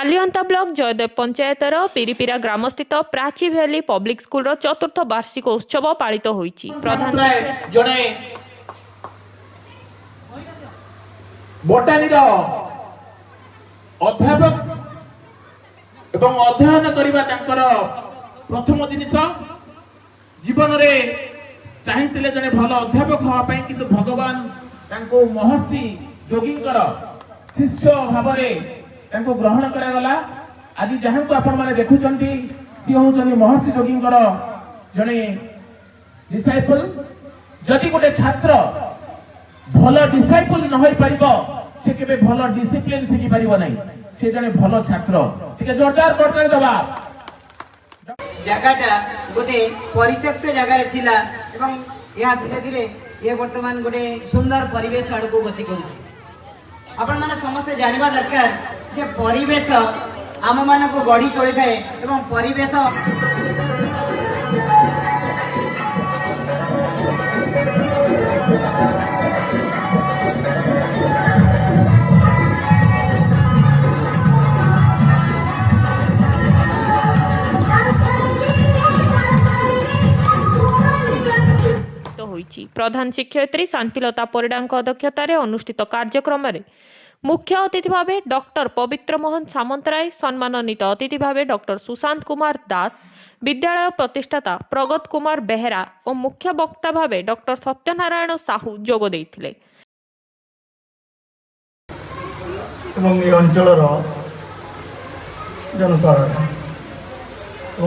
बालिअंता block Jaydev पंचायतर पिरिपिरा ग्रामस्थित Prachi भैली public school चतुर्थ वार्षिक उत्सव पालित होईछि। प्रधान जने बोटानी अध्यापक एवं अध्ययन करबा तांकर प्रथम जिनिस जीवन रे चाहिथिले जने भल अध्यापक हवा पई, किंतु भगवान तांको महर्षि जोगींकर शिष्य भावरे तांको ग्रहण करा गला। आज जहां को आपण माने देखुचंती सी होचनी महर्षि जोगींकर जने डिसाइपल। जदि गोटे छात्र भल डिसाइपल न होई परिबो से केबे भल डिसिप्लिन सिखि परिबो नै, से जने भल छात्र। ठीक जोरदार कोटरे दबा। जगहटा गोटे परित्यक्त जगह थिला एवं या धीरे धीरे ये वर्तमान गोटे सुंदर परिवेश आड़ को गति करुछि। आपण माने समस्त जानिबा दरकार जे परिवेश आम मान को गढ़ी तोड़ी थाए एवं परिवेश प्रधान शिक्षयित्री शांतिलता परिडा अध्यक्षतार अनुष्ठित कार्यक्रम में मुख्य अतिथि भाव डॉक्टर पवित्र मोहन सामंतराय, सम्मानित अतिथि भाव डॉक्टर सुशांत कुमार दास, विद्यालय प्रतिष्ठाता प्रगत कुमार बेहेरा और मुख्य वक्ता भाव डॉक्टर सत्यनारायण साहू जोग देइथिले।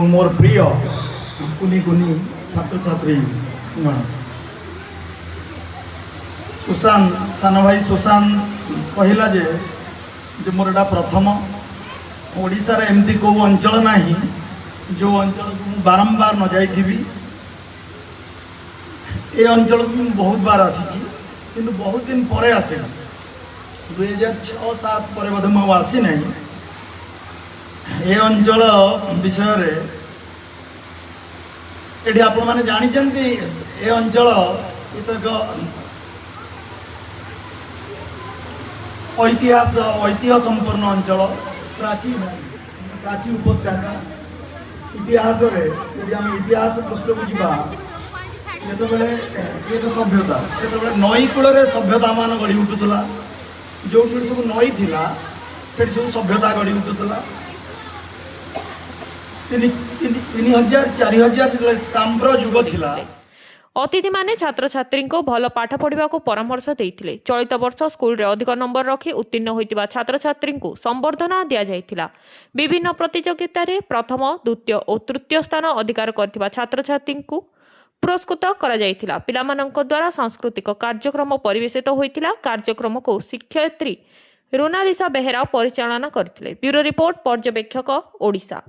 मोर प्रिय कुनी कुनी छात्र छात्री सुशांत सान भाई सुशांत कहला जे मोर एटा प्रथम ओडिशा रे एमती को अंचल नाही जो अंचल को बारंबार न जाइथिबी। ए अंचल को बहुत बार आसी किंतु बहुत दिन परे आसे 2006-07 पर बोध मु आसी नहीं। ए अंचल विषय रे एठी आपण माने जानि जंती ए अंचल ऐतिह्य संपन्न अंचल प्राची उपत्यका इतिहास इतिहास पृष्ठ को जीवा जो सभ्यता से नई कूल सभ्यता मान गढ़ी उठुला। जो सब नई थिला से सब सभ्यता गढ़ी उठुला। 3000-4000 ताम्र युग थिला। अतिथि माने छात्र छात्री को भल पाठ पढ़ा को परामर्श देइथिले। चलित वर्ष स्कूल रे अधिक नंबर रखी उत्तीर्ण होइतिबा छात्र छात्री को संबर्धना दिया जाइथिला। विभिन्न प्रतियोगिता रे प्रथम, द्वितीय और तृतीय स्थान अधिकार करथिबा छात्र छात्री को पुरस्कृत करा जाइथिला। पिलामानंक द्वारा सांस्कृतिक कार्यक्रम परिवेशित होइतिला। कार्यक्रम को शिक्षयित्री रोनालिसा बेहेरा परिचालना करथिले। ब्यूरो रिपोर्ट पर्यवेक्षक ओडिशा।